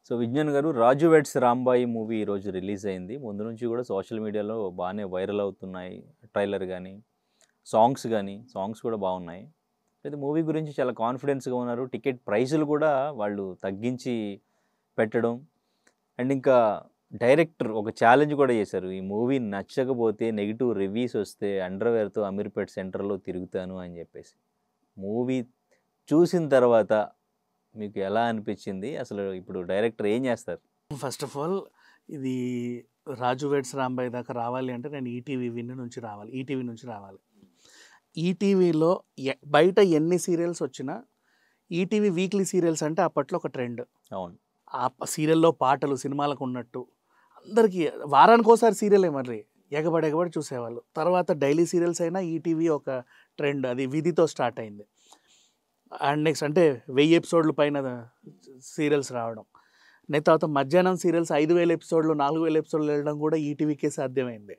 So Vignan గారు 'రాజు weds Rambai' movie ఈరోజు release అయింది. ముందు నుంచి కూడా సోషల్ మీడియాలో బాగానే వైరల్ అవుతున్నాయి. ట్రైలర్ గానీ, సాంగ్స్ కూడా బాగున్నాయి. అయితే మూవీ గురించి చాలా కాన్ఫిడెన్స్‌గా ఉన్నారు. టికెట్ ప్రైసులు కూడా వాళ్ళు తగ్గించి పెట్టడం అండ్ ఇంకా డైరెక్టర్ ఒక ఛాలెంజ్ కూడా చేశారు. ఈ మూవీ నచ్చకపోతే నెగెటివ్ రివ్యూస్ వస్తే అండర్‌వేర్‌తో అమీర్పేట్ సెంటర్‌లో తిరుగుతాను అని చెప్పేసి. మూవీ చూసిన తర్వాత మీకు ఎలా అనిపించింది? అసలు ఇప్పుడు డైరెక్టర్ ఏం చేస్తారు? ఫస్ట్ ఆఫ్ ఆల్ ఇది 'రాజు వెడ్స్ రాంబాయ్' దాకా రావాలి అంటే నేను ఈటీవీ నుంచి రావాలి. ఈటీవీలో బయట ఎన్ని సీరియల్స్ వచ్చినా ఈటీవీ వీక్లీ సీరియల్స్ అంటే అప్పట్లో ఒక ట్రెండ్. అవును. ఆ సీరియల్లో పాటలు సినిమాలకు ఉన్నట్టు అందరికీ వారానికోసారి సీరియలే మరి ఎగబడి చూసేవాళ్ళు. తర్వాత డైలీ సీరియల్స్ అయినా ఈటీవీ ఒక ట్రెండ్, అది విధితో స్టార్ట్ అయింది. అండ్ నెక్స్ట్ అంటే 1000 ఎపిసోడ్ల పైన సీరియల్స్ రావడం. తర్వాత మధ్యాహ్నం సీరియల్స్ 5000 ఎపిసోడ్లు 4000 ఎపిసోడ్లు వెళ్ళడం కూడా ఈటీవీకే సాధ్యమైంది.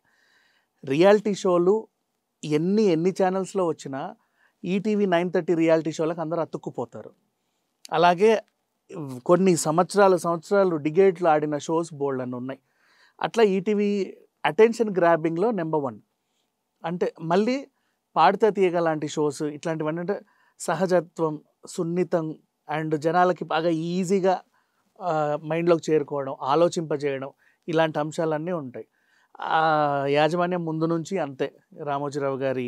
రియాలిటీ షోలు ఎన్ని ఛానల్స్లో వచ్చినా ఈటీవీ 9:30 రియాలిటీ షోలకు అందరూ అతుక్కుపోతారు. అలాగే కొన్ని సంవత్సరాలు డిగేట్లు ఆడిన షోస్ బోల్డ్ అని ఉన్నాయి. అట్లా ఈటీవీ అటెన్షన్ గ్రాబింగ్లో నెంబర్ 1. అంటే మళ్ళీ పాడితే తీయగ లాంటి షోస్ ఇట్లాంటివన్నీ అంటే సహజత్వం, సున్నితం అండ్ జనాలకి బాగా ఈజీగా మైండ్లోకి చేరుకోవడం, ఆలోచింపజేయడం, ఇలాంటి అంశాలన్నీ ఉంటాయి. యాజమాన్యం ముందు నుంచి అంతే. రామోజీరావు గారి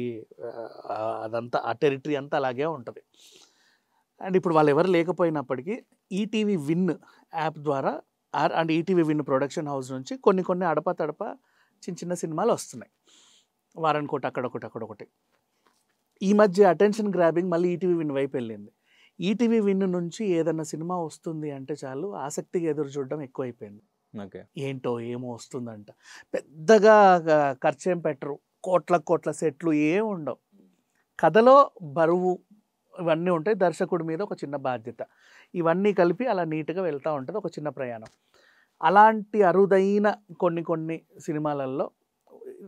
అదంతా ఆ టెరిటరీ అంతా అలాగే ఉంటుంది. అండ్ ఇప్పుడు వాళ్ళు ఎవరు లేకపోయినప్పటికీ ఈటీవీ విన్ యాప్ ద్వారా and ETV win production house నుంచి కొన్ని అడప చిన్న సినిమాలు వస్తున్నాయి. వారానికి ఒకటి అక్కడొకటి. ఈ మధ్య అటెన్షన్ గ్రాబింగ్ మళ్ళీ ఈటీవీ విన్ వైపు వెళ్ళింది. ఈటీవీ విన్ నుంచి ఏదన్నా సినిమా వస్తుంది అంటే చాలు ఆసక్తిగా ఎదురు చూడడం ఎక్కువైపోయింది. ఓకే. ఏంటో ఏమో వస్తుందంట. పెద్దగా ఖర్చేం పెట్టరు, కోట్ల సెట్లు ఏం ఉండవు. కథలో బరువు ఇవన్నీ ఉంటాయి, దర్శకుడి మీద ఒక చిన్న బాధ్యత, ఇవన్నీ కలిపి అలా నీట్గా వెళ్తూ ఉంటుంది ఒక చిన్న ప్రయాణం. అలాంటి అరుదైన కొన్ని సినిమాలలో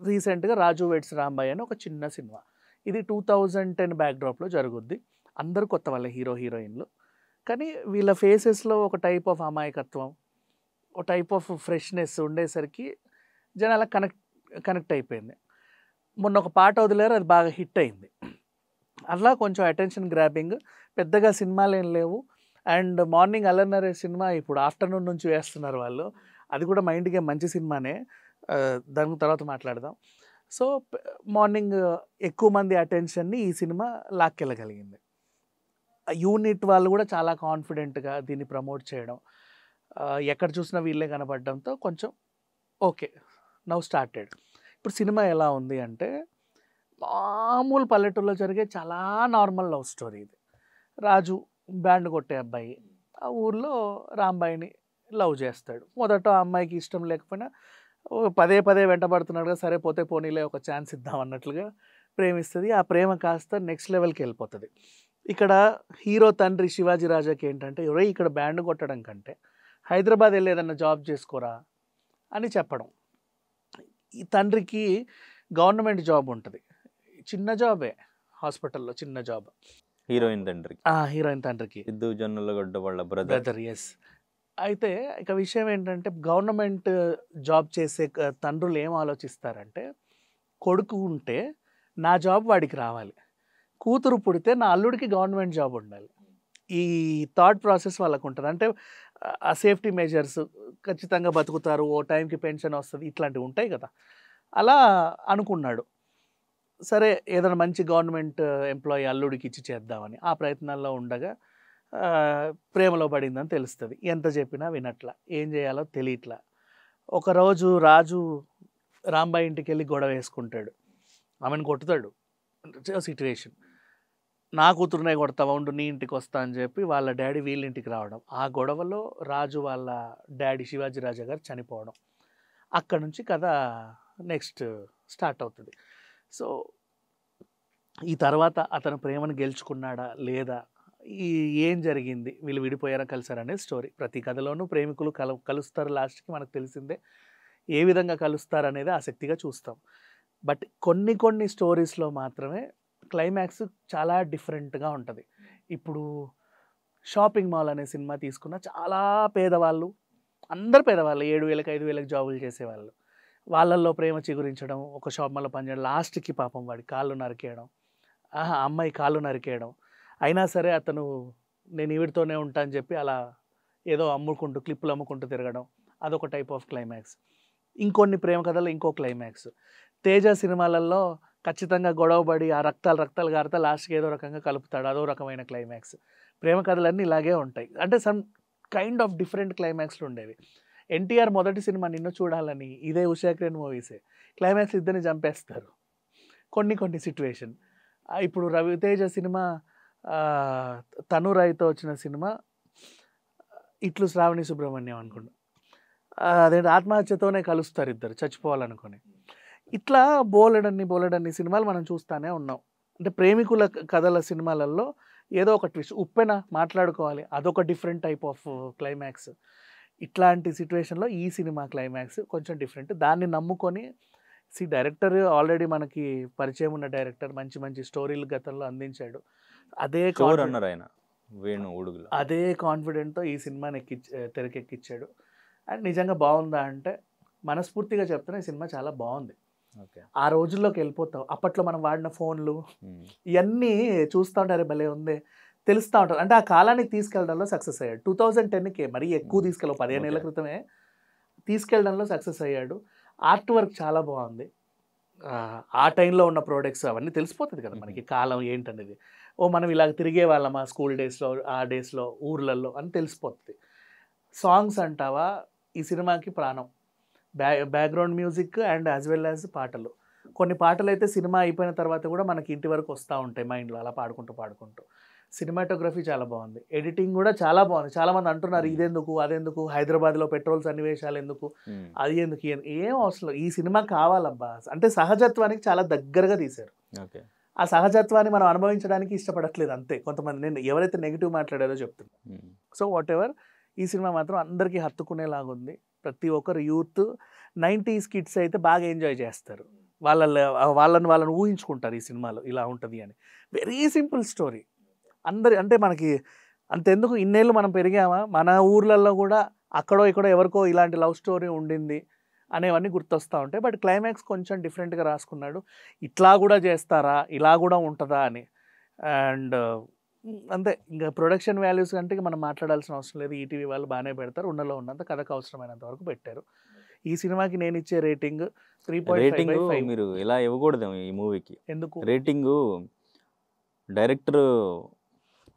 రీసెంట్గా 'రాజు వెడ్స్ రాంబాయ్' అని ఒక చిన్న సినిమా. ఇది 2010 బ్యాక్డ్రాప్లో జరుగుద్ది. అందరూ కొత్త వాళ్ళే హీరోయిన్లు. కానీ వీళ్ళ ఫేసెస్లో ఒక టైప్ ఆఫ్ అమాయకత్వం, ఒక టైప్ ఆఫ్ ఫ్రెష్నెస్ ఉండేసరికి జనాలకు కనెక్ట్ అయిపోయింది. మొన్న ఒక పాట వదిలేరు, అది బాగా హిట్ అయింది. అట్లా కొంచెం అటెన్షన్ గ్రాబింగ్. పెద్దగా సినిమాలు ఏం లేవు. And morning Allari Naresh cinema ఇప్పుడు ఆఫ్టర్నూన్ నుంచి వేస్తున్నారు వాళ్ళు. అది కూడా మైండ్కి మంచి సినిమానే, దాని తర్వాత మాట్లాడదాం. సో మార్నింగ్ ఎక్కువ మంది అటెన్షన్ని ఈ సినిమా లాక్కెళ్ళగలిగింది. యూనిట్ వాళ్ళు కూడా చాలా కాన్ఫిడెంట్గా దీన్ని ప్రమోట్ చేయడం, ఎక్కడ చూసినా వీళ్ళే కనపడడంతో కొంచెం ఓకే, నౌ స్టార్టెడ్. ఇప్పుడు సినిమా ఎలా ఉంది అంటే మామూలు పల్లెటూరులో జరిగే చాలా నార్మల్ లవ్ స్టోరీ ఇది. రాజు బ్యాండ్ కొట్టే అబ్బాయి ఆ ఊర్లో రాంబాయిని లవ్ చేస్తాడు. మొదట ఆ అమ్మాయికి ఇష్టం లేకపోయినా పదే వెంటబడుతున్నాడుగా, సరే పోతే పోనీలే ఒక ఛాన్స్ ఇద్దాం అన్నట్లుగా ప్రేమిస్తుంది. ఆ ప్రేమ కాస్త నెక్స్ట్ లెవెల్కి వెళ్ళిపోతుంది. ఇక్కడ హీరో తండ్రి శివాజీ రాజాకి ఏంటంటే, ఎవరో ఇక్కడ బ్యాండ్ కొట్టడం కంటే హైదరాబాద్ వెళ్ళి ఏదన్నా జాబ్ చేసుకోరా అని చెప్పడం. ఈ తండ్రికి గవర్నమెంట్ జాబ్ ఉంటుంది, చిన్న జాబే, హాస్పిటల్లో చిన్న జాబ్. హీరోయిన్ తండ్రికి సిద్ధు జొన్నలగడ్డ వాళ్ళ బ్రదర్. ఎస్. అయితే ఇక విషయం ఏంటంటే, గవర్నమెంట్ జాబ్ చేసే తండ్రులు ఏం ఆలోచిస్తారంటే, కొడుకు ఉంటే నా జాబ్ వాడికి రావాలి, కూతురు పుడితే నా అల్లుడికి గవర్నమెంట్ జాబ్ ఉండాలి. ఈ థాట్ ప్రాసెస్ వాళ్ళకు ఉంటుంది. అంటే ఆ సేఫ్టీ మెజర్స్, ఖచ్చితంగా బతుకుతారు, ఓ టైంకి పెన్షన్ వస్తుంది, ఇట్లాంటివి ఉంటాయి కదా. అలా అనుకున్నాడు. సరే ఏదైనా మంచి గవర్నమెంట్ ఎంప్లాయీ అల్లుడికి ఇచ్చి చేద్దామని ఆ ప్రయత్నాల్లో ఉండగా ప్రేమలో పడిందని తెలుస్తుంది. ఎంత చెప్పినా వినట్లా, ఏం చేయాలో తెలియట్లా. ఒకరోజు రాజు రాంబాయి ఇంటికి వెళ్ళి గొడవ వేసుకుంటాడు, ఆమెను కొట్టుతాడు. సిట్యువేషన్, నా కూతురునే కొడతావా, ఉండు నీ ఇంటికి వస్తా అని చెప్పి వాళ్ళ డాడీ వీళ్ళ ఇంటికి రావడం. ఆ గొడవలో రాజు వాళ్ళ డాడీ శివాజీ రాజా గారు చనిపోవడం. అక్కడ నుంచి కథ నెక్స్ట్ స్టార్ట్ అవుతుంది. సో ఈ తర్వాత అతను ప్రేమను గెలుచుకున్నాడా లేదా, ఏం జరిగింది, వీళ్ళు విడిపోయారా కలిసారా అనేది స్టోరీ. ప్రతి కథలోనూ ప్రేమికులు కలుస్తారు, లాస్ట్కి మనకు తెలిసిందే. ఏ విధంగా కలుస్తారు అనేది ఆసక్తిగా చూస్తాం. బట్ కొన్ని స్టోరీస్లో మాత్రమే క్లైమాక్స్ చాలా డిఫరెంట్గా ఉంటుంది. ఇప్పుడు షాపింగ్ మాల్ అనే సినిమా తీసుకున్న చాలా పేదవాళ్ళు, అందరు పేదవాళ్ళు, 7,000కి 5,000కి జాబులు చేసేవాళ్ళు. వాళ్ళల్లో ప్రేమ చిగురించడం, ఒక షాప్‌లో పనిచేయడం, లాస్ట్‌కి పాపం వాడి కాళ్ళు నరికేయడం, అమ్మాయి కాళ్ళు నరికేయడం. అయినా సరే అతను నేను ఈవిడతోనే ఉంటా అని చెప్పి అలా ఏదో అమ్ముకుంటూ క్లిప్పులు అమ్ముకుంటూ తిరగడం, అదొక టైప్ ఆఫ్ క్లైమాక్స్. ఇంకొన్ని ప్రేమ కథలు ఇంకో క్లైమాక్స్. 'తేజ' సినిమాలలో ఖచ్చితంగా గొడవపడి ఆ రక్తాలు గారుతా లాస్ట్‌కి ఏదో రకంగా కలుపుతాడు, అదో రకమైన క్లైమాక్స్. ప్రేమ కథలన్నీ ఇలాగే ఉంటాయి. అంటే సమ్ కైండ్ ఆఫ్ డిఫరెంట్ క్లైమాక్స్‌లు ఉండేవి. ఎన్టీఆర్ మొదటి సినిమా 'నిన్ను చూడాలని' ఇదే 'ఉషా కిరణ్' మూవీసే. క్లైమాక్స్ ఇద్దరిని చంపేస్తారు కొన్ని సిట్యుయేషన్. ఇప్పుడు 'రవితేజ' సినిమా 'తను రాయ్‌తో' వచ్చిన సినిమా 'ఇట్లు శ్రావణి సుబ్రహ్మణ్యం' అనుకుంటా. అదేంటి ఆత్మహత్యతోనే కలుస్తారు ఇద్దరు చచ్చిపోవాలనుకొని. ఇట్లా బోలెడన్ని సినిమాలు మనం చూస్తానే ఉన్నాం. అంటే ప్రేమికుల కథల సినిమాలలో ఏదో ఒక ట్విస్ట్. 'ఉప్పెన' మాట్లాడుకోవాలి, అదొక డిఫరెంట్ టైప్ ఆఫ్ క్లైమాక్స్. ఇట్లాంటి సిట్యుయేషన్‌లో ఈ సినిమా క్లైమాక్స్ కొంచెం డిఫరెంట్. దాన్ని నమ్ముకొని డైరెక్టర్ ఆల్రెడీ మనకి పరిచయం ఉన్న డైరెక్టర్, మంచి స్టోరీలు గతంలో అందించాడు. అదే అన్నారు ఆయన వేణు ఉడుగుల. అదే కాన్ఫిడెంట్‌తో ఈ సినిమాని తెరకెక్కించాడు. అండ్ నిజంగా బాగుందా అంటే మనస్ఫూర్తిగా చెప్తున్నా, ఈ సినిమా చాలా బాగుంది. ఆ రోజుల్లోకి వెళ్ళిపోతావు. అప్పట్లో మనం వాడిన ఫోన్లు ఇవన్నీ చూస్తూ ఉంటారు, భలే ఉంది తెలుస్తూ ఉంటారు. అంటే ఆ కాలానికి తీసుకెళ్ళడంలో సక్సెస్ అయ్యాడు. 2010కే మరీ ఎక్కువ తీసుకెళ్ళవు, 15 ఏళ్ల క్రితమే తీసుకెళ్ళడంలో సక్సెస్ అయ్యాడు. ఆర్ట్ వర్క్ చాలా బాగుంది. ఆ టైంలో ఉన్న ప్రోడక్ట్స్ అవన్నీ తెలిసిపోతుంది కదా మనకి, కాలం ఏంటనేది. మనం ఇలాగ తిరిగే వాళ్ళమా స్కూల్ డేస్లో, ఆ డేస్లో ఊర్లలో అని తెలిసిపోతుంది. సాంగ్స్ అంటావా, ఈ సినిమాకి ప్రాణం. Background music and as well as పాటలు. కొన్ని పాటలు అయితే సినిమా అయిపోయిన తర్వాత కూడా మనకి ఇంటి వరకు వస్తూ ఉంటాయి మైండ్లో, అలా పాడుకుంటూ. సినిమాటోగ్రఫీ చాలా బాగుంది, ఎడిటింగ్ కూడా చాలా బాగుంది. చాలామంది అంటున్నారు ఇదెందుకు అదెందుకు, హైదరాబాద్లో పెట్రోల్ సన్నివేశాలు ఎందుకు, అది ఎందుకు, ఏం అవసరం. ఈ సినిమా కావాలబ్బా. అంటే సహజత్వానికి చాలా దగ్గరగా తీశారు. ఆ సహజత్వాన్ని మనం అనుభవించడానికి ఇష్టపడట్లేదు అంతే కొంతమంది. నేను ఎవరైతే నెగిటివ్ మాట్లాడారో చెప్తున్నాను. సో వాట్ ఎవర్, ఈ సినిమా మాత్రం అందరికీ హత్తుకునేలాగా ఉంది. ప్రతి ఒక్కరు యూత్ 90s కిడ్స్ అయితే బాగా ఎంజాయ్ చేస్తారు. వాళ్ళని ఊహించుకుంటారు ఈ సినిమాలో ఇలా ఉంటుంది అని. Very simple story. అంటే మనకి అంతెందుకు, ఇన్నేళ్ళు మనం పెరిగామా, మన ఊర్లలో కూడా అక్కడో ఇక్కడో ఎవరికో ఇలాంటి లవ్ స్టోరీ ఉండింది అనేవన్నీ గుర్తొస్తూ ఉంటాయి. బట్ క్లైమాక్స్ కొంచెం డిఫరెంట్గా రాసుకున్నాడు. ఇట్లా కూడా చేస్తారా, ఇలా కూడా ఉంటుందా అని. అండ్ అంతే, ఇంకా ప్రొడక్షన్ వాల్యూస్ అంటే మనం మాట్లాడాల్సిన అవసరం లేదు. ఈటీవీ వాళ్ళు బాగానే పెడతారు, ఉన్నంత కథకు అవసరమైనంత వరకు పెట్టారు. ఈ సినిమాకి నేను ఇచ్చే రేటింగ్ 3.5/5. మీరు ఇలా ఇవ్వకూడదు ఈ మూవీకి. ఎందుకు రేటింగు? డైరెక్టర్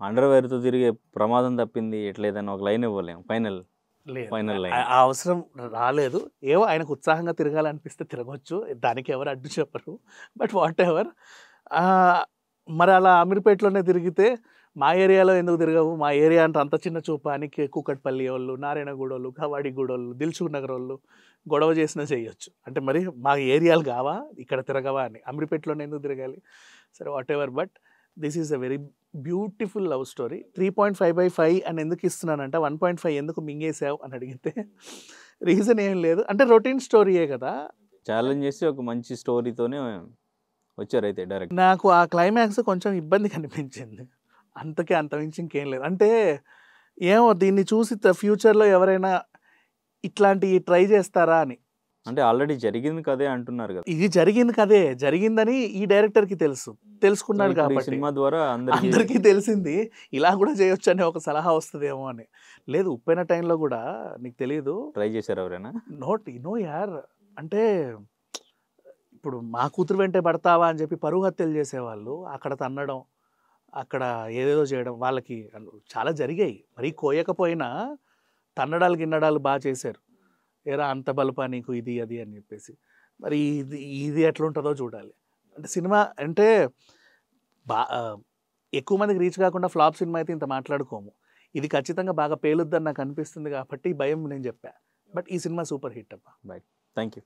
అండర్వేర్తో తిరిగే ప్రమాదం తప్పింది ఎట్లా ఏదైనా ఒక లైన్ ఇవ్వలేము. ఫైనల్ లైన్ ఆ అవసరం రాలేదు. ఏవో ఆయనకు ఉత్సాహంగా తిరగాలనిపిస్తే తిరగవచ్చు, దానికి ఎవరు అడ్డు చెప్పరు. బట్ వాట్ ఎవర్, మరి అలా అమీర్పేటలోనే తిరిగితే మా ఏరియాలో ఎందుకు తిరగవు? మా ఏరియా అంటే అంత చిన్న చూపానికి కూకట్పల్లి వాళ్ళు, నారాయణగూడ వాళ్ళు, కవాడిగూడ వాళ్ళు, దిల్సుఖ్ నగర్ వాళ్ళు గొడవ చేసినా చేయొచ్చు. అంటే మరి మా ఏరియాలు కావా, ఇక్కడ తిరగవా అని. అమీర్పేటలోనే ఎందుకు తిరగాలి? సరే what ever, but this is a very beautiful love story. 3.5/5 అని ఎందుకు ఇస్తున్నానంటే 1.5 ఎందుకు మింగేసావు అని అడిగితే రీజన్ ఏం లేదు. అంటే రొటీన్ స్టోరీయే కదా, ఛాలెంజ్ చేసి ఒక మంచి స్టోరీతోనే వచ్చారు అయితే డైరెక్ట్. నాకు ఆ క్లైమాక్స్ కొంచెం ఇబ్బంది కనిపించింది, అంత మించి ఇంకేం లేదు. అంటే ఏమో దీన్ని చూసి ఫ్యూచర్లో ఎవరైనా ఇట్లాంటివి ట్రై చేస్తారా అని. అంటే ఆల్రెడీ జరిగింది కదే అంటున్నారు కదా. ఇది జరిగిందని ఈ డైరెక్టర్కి తెలుసుకున్నాడు కాబట్టి సినిమా ద్వారా అందరికీ తెలిసింది, ఇలా కూడా చేయొచ్చు అనే ఒక సలహా వస్తుందేమో అని. లేదు, ఉప్పెన టైంలో కూడా నీకు తెలియదు ట్రై చేశారు ఎవరైనా? నో యార్. అంటే ఇప్పుడు మా కూతురు వెంటే పడతావా అని చెప్పి పరువు హత్యలు చేసేవాళ్ళు, అక్కడ తన్నడం, అక్కడ ఏదేదో చేయడం, వాళ్ళకి చాలా జరిగాయి. మరీ కోయకపోయినా తన్నడాలు గిన్నడాలు బాగా చేశారు. ఏరా అంత బలుపా నీకు ఇది అది అని చెప్పేసి. మరి ఇది ఎట్లుంటుందో చూడాలి. అంటే సినిమా అంటే ఎక్కువ మందికి రీచ్ కాకుండా ఫ్లాప్ సినిమా అయితే ఇంత మాట్లాడుకోము. ఇది ఖచ్చితంగా బాగా పేలుద్దని నాకు అనిపిస్తుంది కాబట్టి భయం నేను చెప్పా. బట్ ఈ సినిమా సూపర్ హిట్ అబ్బా. Right, thank you.